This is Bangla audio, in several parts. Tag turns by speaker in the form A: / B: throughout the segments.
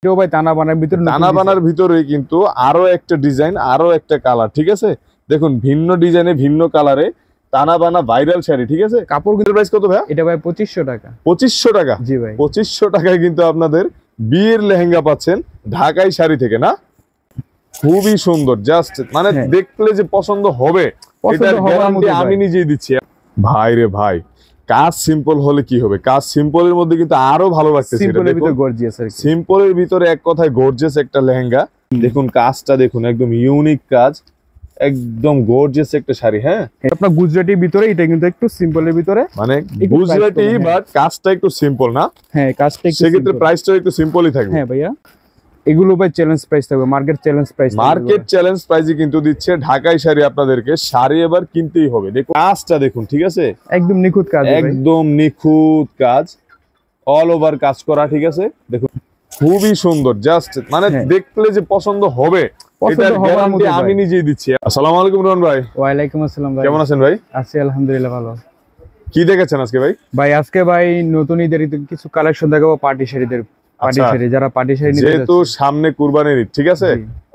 A: এটাও ভাই টানা বানার ভিতরে কিন্তু আরো একটা ডিজাইন, আরো একটা কালার, ঠিক আছে। দেখুন ভিন্ন ডিজাইনে ভিন্ন কালারে টানা বানা ভাইরাল শাড়ি, ঠিক আছে। কাপড় কিন্তু প্রাইস কত ভাই? এটা ভাই 2500 টাকা।
B: 2500 টাকা?
A: জি ভাই,
B: 2500 টাকায় কিন্তু আপনাদের বিয়ের লেহেঙ্গা পাচ্ছেন ঢাকাই শাড়ি থেকে, না? খুবই সুন্দর, জাস্ট মানে দেখলে যে পছন্দ হবে এটার গ্যারান্টি আমি নিজেই দিচ্ছি ভাই রে ভাই। কাজ সিম্পল হলে কি হবে, কাজ সিম্পলের মধ্যে কিন্তু আরো ভালো লাগতেছে। সিম্পলের ভিতরে এক কথায় গর্জিয়াস একটা লেহেঙ্গা। দেখুন কাজটা দেখুন, একদম ইউনিক কাজ, একদম গর্জিয়াস একটা শাড়ি। হ্যাঁ,
A: আপনার গুজরাটির ভিতরে, এটা কিন্তু একটু সিম্পলের ভিতরে,
B: মানে গুজরাটি বাট কাজটা একটু সিম্পল, না?
A: হ্যাঁ, কাজটা একটু
B: সেক্ষেত্রে প্রাইসটা একটু সিম্পলই থাকবে।
A: হ্যাঁ ভাইয়া, এগুলো ভাই চ্যালেঞ্জ প্রাইস থাকবে, market challenge price.
B: Market challenge প্রাইসে কিন্তু দিচ্ছে ঢাকাই শাড়ি আপনাদেরকে। শাড়ি এবার কিনতেই হবে। দেখুন কাজটা দেখুন, ঠিক আছে,
A: একদম নিখুঁত কাজ,
B: একদম নিখুঁত কাজ, অল ওভার কাজ করা, ঠিক আছে। দেখুন খুবই সুন্দর, জাস্ট মানে দেখলে যে পছন্দ হবে এটার গ্যারান্টি আমি নিজেই দিচ্ছি। আসসালামু আলাইকুম রোহন ভাই।
A: ওয়ালাইকুম আসসালাম ভাই,
B: কেমন আছেন ভাই?
A: আছি আলহামদুলিল্লাহ ভালো।
B: কি দেখেছেন আজকে ভাই?
A: ভাই আজকে ভাই নতুন ঈদের কিছু কালেকশন দেখাবো, পার্টি শাড়িদের। পার্টি শাড়ি, যারা পার্টি শাড়ি নিতে
B: যেহেতু সামনে কুরবানির ঈদ, ঠিক আছে,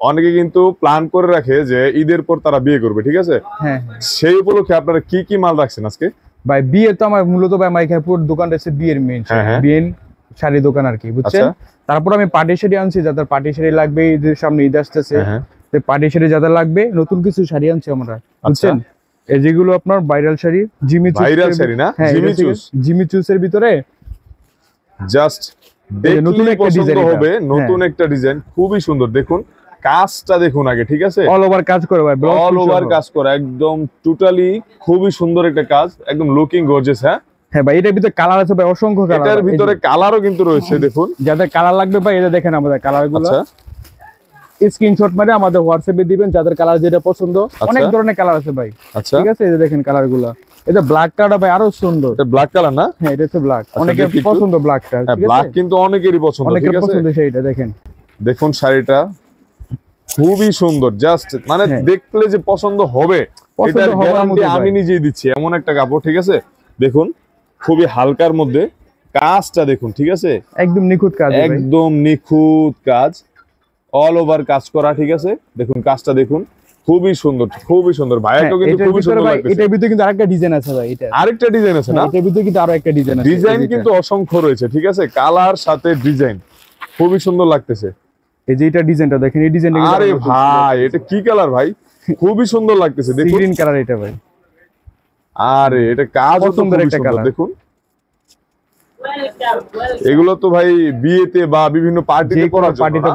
B: অনেকে কিন্তু প্ল্যান করে রাখে যে ঈদের পর তারা বিয়ে করবে, ঠিক আছে।
A: হ্যাঁ,
B: সেই উপলক্ষে আপনারা কি কি মাল রাখছেন আজকে?
A: ভাই বিয়ে তো আমার মূলত ভাই মাইখাপুর দোকানটা হচ্ছে বিয়ের মেইন, বিয়ের শাড়ি দোকান আর কি, বুঝছেন। তারপর আমি পার্টি শাড়ি আনছি, যাদের পার্টি শাড়ি লাগবে, ঈদের সামনে ঈদ আসতেছে, পার্টি শাড়ি যাদের লাগবে, নতুন কিছু শাড়ি আনছি আমরা, বুঝছেন। এই যেগুলো আপনার ভাইরাল শাড়ি,
B: ভাইরাল শাড়ি না,
A: জিমি চুসের ভিতরে
B: জাস্ট নতুন একটা ডিজাইন হবে, নতুন একটা ডিজাইন, খুবই সুন্দর। দেখুন কাজটা দেখুন আগে, ঠিক আছে,
A: অল ওভার কাজ করে ভাই,
B: অল ওভার কাজ করা, একদম টোটালি খুবই সুন্দর একটা কাজ, একদম লুকিং গর্জিয়াস। হ্যাঁ
A: হ্যাঁ ভাই, এটার ভিতরে কালার আছে ভাই, অসংখ্য কালার।
B: এটার ভিতরে কালারও কিন্তু রয়েছে, দেখুন।
A: যাদের কালার লাগবে ভাই, এটা দেখেন আমাদের কালারগুলো, স্ক্রিনশট মারে আমাদের হোয়াটসঅ্যাপে দিবেন, যাদের কালার যেটা পছন্দ। অনেক ধরনের কালার আছে ভাই, ঠিক আছে। এই যে দেখেন কালারগুলো, এটা ব্ল্যাক কালারটা ভাই আরো সুন্দর।
B: এটা ব্ল্যাক কালার না?
A: হ্যাঁ, এটা হচ্ছে ব্ল্যাক, অনেকের পছন্দ ব্ল্যাকটা, ঠিক আছে।
B: ব্ল্যাক কিন্তু অনেকেরই পছন্দ, ঠিক আছে।
A: পছন্দ সেইটা দেখেন।
B: দেখুন শাড়িটা খুবই সুন্দর, জাস্ট মানে দেখলে যে পছন্দ হবে এটার গ্যারান্টি আমি নিজেই দিচ্ছি, এমন একটা কাপড়, ঠিক আছে। দেখুন খুবই হালকার মধ্যে কাজটা দেখুন, ঠিক আছে,
A: একদম নিখুঁত কাজ,
B: একদম নিখুঁত কাজ, অল ওভার কাজ করা, ঠিক আছে। দেখুন কাজটা দেখুন, খুবই সুন্দর, খুবই সুন্দর। ভাইয়াকেও কিন্তু খুবই সুন্দর লাগছে।
A: এটার ভিতরে কিন্তু আরেকটা ডিজাইন আছে ভাই, এটা
B: আরেকটা ডিজাইন আছে না?
A: এটার ভিতরে কিন্তু আরো একটা ডিজাইন আছে,
B: ডিজাইন কিন্তু অসংখ্য রয়েছে, ঠিক আছে, কালার সাথে ডিজাইন খুবই সুন্দর লাগতেছে।
A: এই যে এটা ডিজাইনটা দেখেন, এই ডিজাইনটা,
B: আরে ভাই এটা কি কালার ভাই, খুবই সুন্দর লাগতেছে। দেখুন
A: গ্রিন কালার এটা ভাই,
B: আরে এটা কাজ সুন্দর একটা কালার। দেখুন এগুলো তো ভাই বিয়েতে বা বিভিন্ন পার্টিতে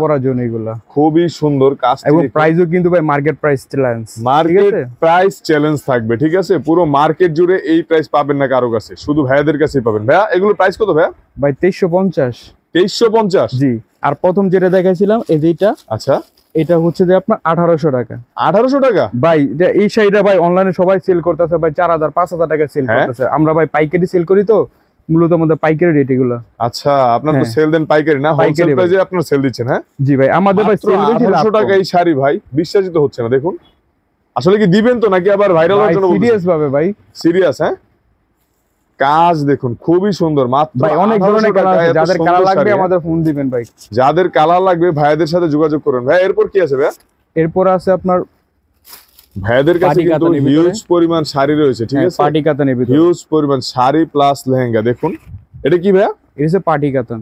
B: পরার জন্য এগুলা খুবই সুন্দর কাজ,
A: এবং প্রাইসও কিন্তু ভাই market price challenge,
B: market price challenge থাকবে, ঠিক আছে। পুরো মার্কেট জুড়ে এই প্রাইস পাবেন না কারো কাছে, শুধু ভাইয়াদের কাছেই পাবেন। ভাইয়া এগুলো প্রাইস কত ভাইয়া?
A: ভাই 2350।
B: 2350?
A: জি। আর প্রথম যেটা দেখাইছিলাম এই যেটা,
B: আচ্ছা,
A: এটা হচ্ছে যে আপনার 1800 টাকা।
B: 1800 টাকা
A: ভাই, এই শাড়িটা ভাই অনলাইনে সবাই সেল করতেছে ভাই 4000 5000 টাকা সেল করতেছে। আমরা ভাই পাইকারি সেল করি, তো মূলত আমাদের পাইকারি রেট এগুলো।
B: আচ্ছা, আপনার তো সেল দেন পাইকারি না, হোলসেল প্রাইসে আপনারা সেল দিচ্ছেন? হ্যাঁ জি ভাই, আমাদের ভাই সেল দিচ্ছি 1800 টাকা এই শাড়ি। ভাই বিশ্বাসই তো হচ্ছে না। দেখুন আসলে কি দিবেন তো নাকি আবার ভাইরাল হওয়ার জন্য?
A: সিরিয়াস ভাবে ভাই,
B: সিরিয়াস। হ্যাঁ কাজ দেখুন খুবই সুন্দর, মাত্র
A: ভাই অনেক ধরনের কালার আছে। যাদের কালার লাগবে আমাদের ফোন দিবেন ভাই,
B: যাদের কালার লাগবে ভাইয়াদের সাথে যোগাযোগ করুন। ভাই এরপর কি আছে ভাই?
A: এরপর আছে আপনার
B: ভাইয়াদের কাছে কিন্তু হিউজ পরিমাণ শাড়ি রয়েছে, ঠিক আছে।
A: পার্টি কাতানের ভিতরে
B: হিউজ পরিমাণ শাড়ি প্লাস লেহেঙ্গা। দেখুন এটা কি ভাইয়া?
A: এটা হচ্ছে পার্টি কাতান।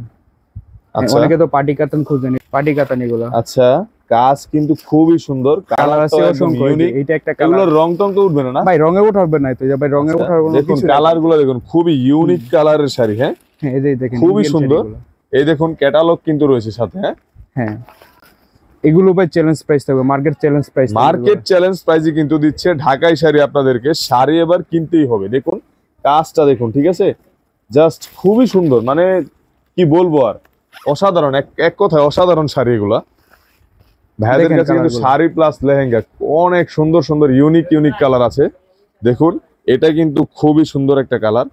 A: আচ্ছা, অনেকে তো পার্টি কাতান খুঁজেন, পার্টি কাতান এগুলো।
B: আচ্ছা, কাজ কিন্তু খুবই সুন্দর,
A: কালার আছে অসংখ্য। এটা একটা কালার,
B: এগুলোর রং টং তো উঠবে না?
A: ভাই রঙে উঠবে না তো, ভাই রঙে উঠার কোনো
B: দেখুন কালারগুলো দেখুন, খুবই ইউনিক কালারের শাড়ি। হ্যাঁ
A: এই যে দেখেন
B: খুবই সুন্দর। এই দেখুন ক্যাটালগ কিন্তু রয়েছে সাথে। হ্যাঁ
A: হ্যাঁ, এগুলো ভাই চ্যালেঞ্জ প্রাইস থাকবে, market challenge price.
B: Market challenge প্রাইসে কিন্তু দিচ্ছে ঢাকাই শাড়ি আপনাদেরকে। শাড়ি এবার কিনতেই হবে। দেখুন কাজটা দেখুন, ঠিক আছে, জাস্ট খুবই সুন্দর, মানে কি বলবো আর, অসাধারণ, এক কথায় অসাধারণ শাড়ি এগুলা। ভাইয়াদের কাছে কিন্তু শাড়ি প্লাস লেহেঙ্গা অনেক সুন্দর সুন্দর ইউনিক কালার আছে। দেখুন এটা কিন্তু খুবই সুন্দর একটা কালার,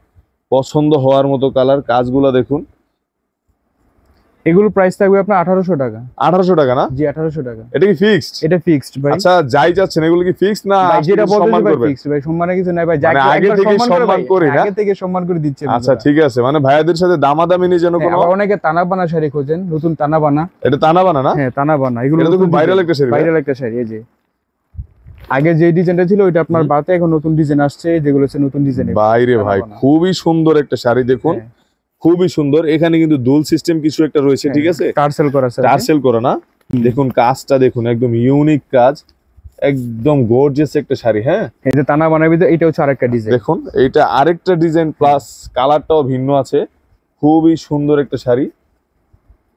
B: পছন্দ হওয়ার মতো কালার। কাজগুলা দেখুন,
A: এগুলো প্রাইস থাকবে আপনার 1800 টাকা।
B: 1800 টাকা না?
A: জি 1800 টাকা।
B: এটা কি ফিক্সড?
A: এটা ফিক্সড ভাই।
B: আচ্ছা যাই যাচ্ছেন এগুলো কি ফিক্সড না
A: যেটা বলতে
B: সম্মান করবে?
A: ফিক্সড ভাই, সম্মানে কিছু নাই ভাই, যাকে
B: আগে থেকে সম্মান করি না,
A: আগে থেকে সম্মান করে দিচ্ছে।
B: আচ্ছা ঠিক আছে, মানে ভাইয়াদের সাথে দামাদামি নিয়ে যেন কোনো।
A: অনেকে তানা বানা শাড়ি খোঁজেন, নতুন তানা বানা।
B: এটা তানা বানা না?
A: হ্যাঁ তানা বানা, এগুলো
B: তো খুব ভাইরাল একটা শাড়ি।
A: ভাইরাল একটা শাড়ি। এই যে আগে যে ডিজাইনটা ছিল ওইটা আপনার বাতে, এখন নতুন ডিজাইন আসছে, যেগুলো হচ্ছে নতুন ডিজাইন।
B: বাইরে ভাই খুবই সুন্দর একটা শাড়ি দেখুন, খুবই সুন্দর। এখানে কিন্তু দুল সিস্টেম কিছু একটা রয়েছে, ঠিক আছে,
A: টার্সেল করা আছে,
B: টার্সেল করা না? দেখুন কাজটা দেখুন, একদম ইউনিক কাজ, একদম গর্জিয়াস একটা শাড়ি। হ্যাঁ
A: এই যে তানা বানাবি, এটা হচ্ছে আরেকটা ডিজাইন।
B: দেখুন এটা আরেকটা ডিজাইন, প্লাস কালারটাও ভিন্ন আছে, খুবই সুন্দর একটা শাড়ি।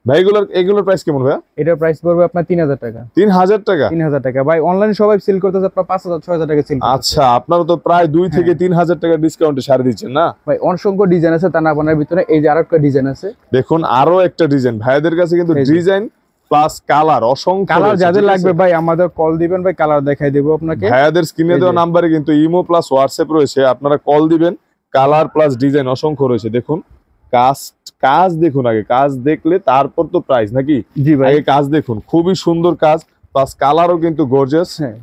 B: ভাই এগুলোর প্রাইস কেমন ভাই?
A: এটার প্রাইস পড়বে আপনার 3000 টাকা।
B: 3000 টাকা?
A: 3000 টাকা ভাই। অনলাইনে সবাই সেল করতেছে আপনার 5000 6000 টাকা সেল।
B: আচ্ছা আপনারা তো প্রায় 2 থেকে 3000 টাকা ডিসকাউন্টে শাড়ি দিচ্ছেন না
A: ভাই? অসংখ্য ডিজাইন আছে তানা বানার ভিতরে। এই যে আরেকটা ডিজাইন আছে,
B: দেখুন আরো একটা ডিজাইন। ভাইদের কাছে কিন্তু ডিজাইন প্লাস কালার অসংখ্য।
A: কালার যাদের লাগবে ভাই আমাদের কল দিবেন ভাই, কালার দেখাই দেব আপনাকে।
B: ভাইদের স্ক্রিনে দেওয়া নাম্বারে কিন্তু ইমো প্লাস হোয়াটসঅ্যাপ রয়েছে, আপনারা কল দিবেন। কালার প্লাস ডিজাইন অসংখ্য রয়েছে। দেখুন কাজ দেখুন, আগে কাজ দেখলে তারপর তো প্রাইস নাকি?
A: জি ভাই
B: আগে কাজ দেখুন, খুবই সুন্দর কাজ, প্লাস কালারও কিন্তু গর্জিয়াস।
A: হ্যাঁ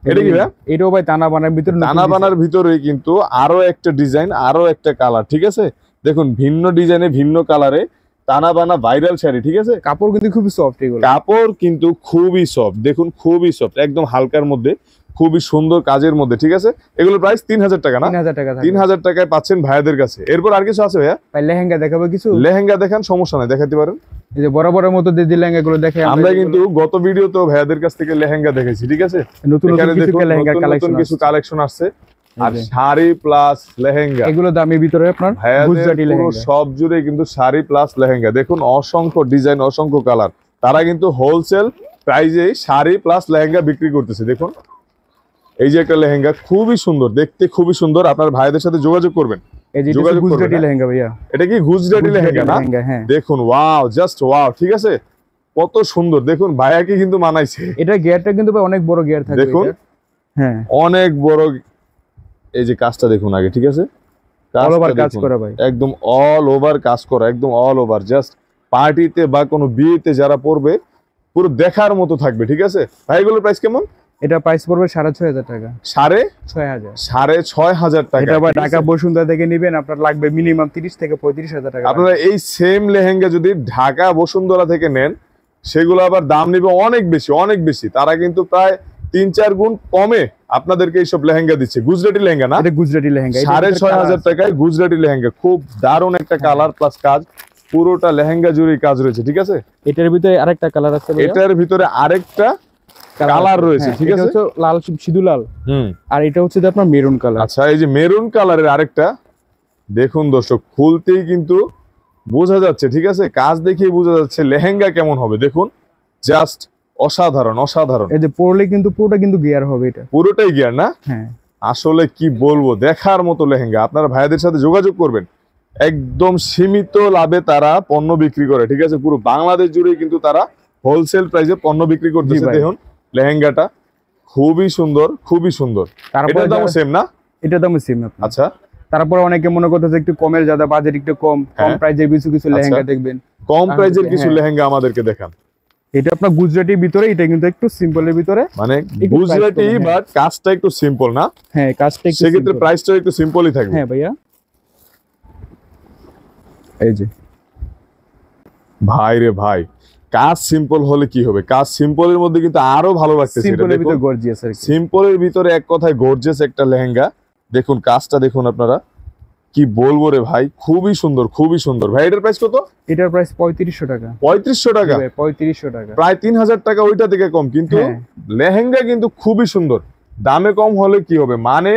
B: এটা কি ভাই?
A: এটাও ভাই তানা বানার ভিতরে,
B: তানা বানার ভিতরে কিন্তু আরো একটা ডিজাইন, আরো একটা কালার, ঠিক আছে। দেখুন ভিন্ন ডিজাইনে ভিন্ন কালারে তানা বানা ভাইরাল শাড়ি, ঠিক আছে।
A: কাপড় কিন্তু খুবই সফট, এগুলো
B: কাপড় কিন্তু খুবই সফট, দেখুন খুবই সফট, একদম হালকার মধ্যে, খুবই সুন্দর কাজের মধ্যে, ঠিক আছে। এগুলোর প্রাইস 3000 টাকা না?
A: 3000 টাকা।
B: 3000 টাকায় পাচ্ছেন ভাইয়াদের কাছে। এরপর আর কিছু আছে ভাইয়া?
A: ভাই লেহেঙ্গা দেখাবো কিছু।
B: লেহেঙ্গা দেখান, সমস্যা নাই, দেখাতে পারেন।
A: এই যে বরাবরের মতো দিদি লেহেঙ্গা গুলো দেখে
B: আমরা কিন্তু গত ভিডিওতেও ভাইয়াদের কাছ থেকে লেহেঙ্গা দেখেছি, ঠিক আছে।
A: নতুন
B: নতুন কিছু কালেকশন আসছে, আর শাড়ি প্লাস লেহেঙ্গা,
A: এগুলো দামি ভিতরে আপনার গুজরাটি লেহেঙ্গা
B: সব জুড়ে কিন্তু শাড়ি প্লাস লেহেঙ্গা। দেখুন অসংখ্য ডিজাইন, অসংখ্য কালার। তারা কিন্তু হোলসেল প্রাইজে শাড়ি প্লাস লেহেঙ্গা বিক্রি করতেছে। দেখুন এই যে একটা লেহেঙ্গা, খুবই সুন্দর দেখতে, খুবই সুন্দর। আপনার ভাইদের সাথে যোগাযোগ করবেন।
A: এই যে গুজরাটি লেহেঙ্গা ভাইয়া,
B: এটা কি গুজরাটি লেহেঙ্গা না? দেখুন ওয়াও, জাস্ট ওয়াও, ঠিক আছে, কত সুন্দর। দেখুন ভাইয়াকে কিন্তু মানাইছে।
A: এটা গিয়ারটা কিন্তু ভাই অনেক বড় গিয়ার থাকে,
B: দেখুন
A: হ্যাঁ
B: অনেক বড়। এই যে কাজটা দেখুন আগে, ঠিক আছে,
A: অল ওভার কাজ করা ভাই,
B: একদম অল ওভার কাজ করা, একদম অল ওভার। জাস্ট পার্টিতে বা কোনো বিয়েতে যারা পরবে পুরো দেখার মতো থাকবে, ঠিক আছে। ভাই এগুলোর প্রাইস কেমন?
A: এটা প্রাইস পড়বে 6500 টাকা।
B: 6500 টাকা।
A: এটা ভাই ঢাকা বসুন্ধরা থেকে নেবেন, আপনার লাগবে মিনিমাম 30 থেকে 35000 টাকা।
B: আপনারা এই সেম লেহেঙ্গা যদি ঢাকা বসুন্ধরা থেকে নেন, সেগুলো আবার দাম নেবে অনেক বেশি, অনেক বেশি। তারা কিন্তু প্রায় 3-4 গুণ কমে আপনাদেরকে এইসব লেহেঙ্গা দিচ্ছে। গুজরাটি লেহেঙ্গা না?
A: এটা গুজরাটি লেহেঙ্গা,
B: 6500 টাকায় গুজরাটি লেহেঙ্গা। খুব দারুণ একটা কালার প্লাস কাজ, পুরোটা লেহেঙ্গা জুড়ে কাজ রয়েছে, ঠিক আছে।
A: এটার ভিতরে আরেকটা কালার আছে,
B: এটার ভিতরে আরেকটা কালার রয়েছে, ঠিক আছে।
A: এটা হচ্ছে লাল, সিধু লাল। আর এটা হচ্ছে আপনার মেরুন কালার।
B: আচ্ছা এই যে মেরুন কালারের আরেকটা দেখুন দর্শক, খুলতেই কিন্তু বোঝা যাচ্ছে, ঠিক আছে, কাজ দেখিয়ে বোঝা যাচ্ছে লেহেঙ্গা কেমন হবে। দেখুন জাস্ট অসাধারণ, অসাধারণ।
A: এই যে পরলে কিন্তু পুরোটা কিন্তু গিয়ার হবে, এটা
B: পুরোটাই গিয়ার না?
A: হ্যাঁ
B: আসলে কি বলবো, দেখার মতো লেহেঙ্গা। আপনারা ভাইদের সাথে যোগাযোগ করবেন। একদম সীমিত লাভে তারা পণ্য বিক্রি করে, ঠিক আছে। পুরো বাংলাদেশ জুড়ে কিন্তু তারা হোলসেল প্রাইসে পণ্য বিক্রি করতেছে। দেখুন লেহেঙ্গাটা খুবই সুন্দর, খুবই সুন্দর। এটার দাম সেম না?
A: এটার দাম সেম।
B: আচ্ছা
A: তারপরে অনেকে মনে করতেছে একটু কমের, যাদের বাজেট একটু কম, কম প্রাইজের কিছু লেহেঙ্গা দেখবেন।
B: কম প্রাইজের কিছু লেহেঙ্গা আমাদেরকে দেখান।
A: এটা আপনার গুজরাটির ভিতরে, এটা কিন্তু একটু সিম্পলের ভিতরে,
B: মানে গুজরাটি বাট কাজটা একটু সিম্পল না?
A: হ্যাঁ কাজটা একটু,
B: সেক্ষেত্রে প্রাইসটা একটু সিম্পলই থাকবে।
A: হ্যাঁ ভাইয়া এই যে
B: ভাই রে ভাই, কাজ সিম্পল হলে কি হবে, কাজ সিম্পলের মধ্যে কিন্তু আরো ভালো লাগতেছে।
A: সিম্পলের ভিতরে গর্জিয়াস,
B: সিম্পলের ভিতরে এক কথায় গর্জিয়াস একটা লেহেঙ্গা। দেখুন কাজটা দেখুন আপনারা, কি বলবো রে ভাই, খুবই সুন্দর, খুবই সুন্দর। ভাই এটার প্রাইস কত?
A: এটার প্রাইস 3500 টাকা।
B: 3500 টাকা?
A: 3500 টাকা,
B: প্রায় 3000 টাকা ওইটা থেকে কম, কিন্তু লেহেঙ্গা কিন্তু খুবই সুন্দর। দামে কম হলে কি হবে, মানে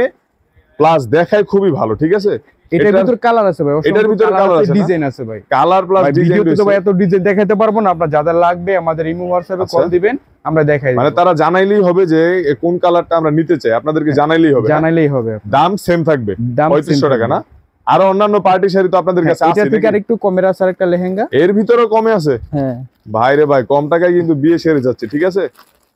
B: প্লাস দেখায় খুবই ভালো, ঠিক আছে।
A: এটার ভিতরে কালার আছে ভাই,
B: এটার ভিতরে কালার আছে,
A: ডিজাইন আছে ভাই।
B: কালার প্লাস ডিজাইন
A: ভিডিওতে তো ভাই এত ডিজাইন দেখাতে পারবো না। আপনার যাদের লাগবে আমাদের ইমো হোয়াটসঅ্যাপে কল দিবেন, আমরা দেখাই দেব।
B: মানে তারা জানাইলেই হবে যে কোন কালারটা আমরা নিতে চাই, আপনাদেরকে জানাইলেই হবে।
A: জানাইলেই হবে।
B: দাম সেম থাকবে 3500 টাকা না? আর অন্যান্য পার্টি শাড়ি তো আপনাদের কাছে আছে,
A: এটা থেকে আরেকটু কমের আছে আরেকটা লেহেঙ্গা,
B: এর ভিতরেও কমে আছে।
A: হ্যাঁ
B: ভাই রে ভাই, কম টাকায় কিন্তু বিয়ে সেরে যাচ্ছে, ঠিক আছে।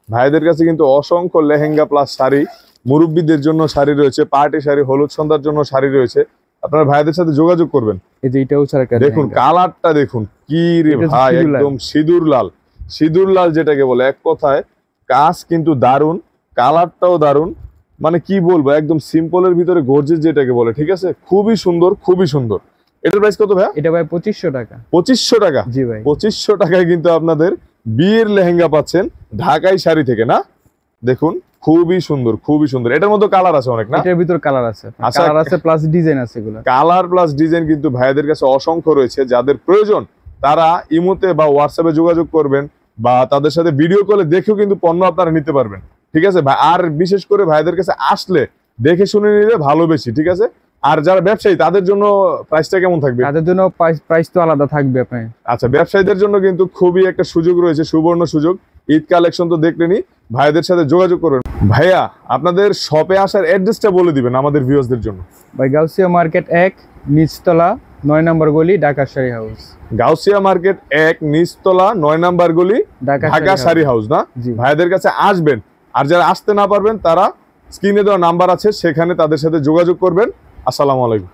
B: ভাইদের কাছে কিন্তু অসংখ্য লেহেঙ্গা প্লাস শাড়ি, মুরব্বীদের জন্য শাড়ি রয়েছে, পার্টি শাড়ি, হলুদ সন্ধ্যার জন্য শাড়ি রয়েছে। আপনারা ভাইদের সাথে যোগাযোগ করবেন।
A: এই যে এটাও ছাড়া,
B: দেখুন কালারটা দেখুন, কি রে ভাই, একদম সিঁদুর লাল, সিঁদুর লাল যেটাকে বলে, এক কথায় কাজ কিন্তু দারুন, কালারটাও দারুন, মানে কি বলবো, একদম সিম্পলের ভিতরে গর্জিয়াস যেটাকে বলে। ঠিক আছে, খুবই সুন্দর, খুবই সুন্দর। এটার প্রাইস কত ভাই?
A: এটা ভাই 2500 টাকা।
B: 2500 টাকা?
A: জি ভাই,
B: 2500 টাকায় কিন্তু আপনাদের বিয়ের লেহেঙ্গা পাচ্ছেন ঢাকাই শাড়ি থেকে না। দেখুন খুবই সুন্দর, খুবই সুন্দর। এটার মধ্যে কালার আছে অনেক না?
A: এটার ভিতর কালার আছে, কালার আছে প্লাস ডিজাইন আছে। এগুলো
B: কালার প্লাস ডিজাইন কিন্তু ভাইদের কাছে অসংখ্য রয়েছে। যাদের প্রয়োজন তারা ইমোতে বা হোয়াটসঅ্যাপে যোগাযোগ করবেন, বা তাদের সাথে ভিডিও কলে দেখেও কিন্তু পণ্য আপনারা নিতে পারবেন। ঠিক আছে ভাই, আর বিশেষ করে ভাইদের কাছে আসলে দেখে শুনে নিলে ভালো বেশি। ঠিক আছে, আর যারা ব্যবসায়ী তাদের জন্য প্রাইসটা কেমন থাকবে?
A: তাদের জন্য প্রাইস তো আলাদা থাকবে আপনার।
B: আচ্ছা, ব্যবসায়ীদের জন্য কিন্তু খুবই একটা সুযোগ রয়েছে, সুবর্ণ সুযোগ। ঈদ কালেকশন তো দেখলেনি, ভাইদের সাথে যোগাযোগ করবেন। ভাইয়া আপনাদের শপে আসার অ্যাড্রেসটা বলে দিবেন আমাদের ভিউয়ার্সদের জন্য।
A: ভাই গাউসিয়া মার্কেট 1 নিচতলা 9 নম্বর গলি, ঢাকা শাড়ি হাউস।
B: গাউসিয়া মার্কেট 1 নিচতলা 9 নম্বর গলি, ঢাকা শাড়ি হাউস না? ভাইদের কাছে আসবেন। আর যারা আসতে না পারবেন তারা স্ক্রিনে দেওয়া নাম্বার আছে, সেখানে তাদের সাথে যোগাযোগ করবেন। আসসালামু আলাইকুম।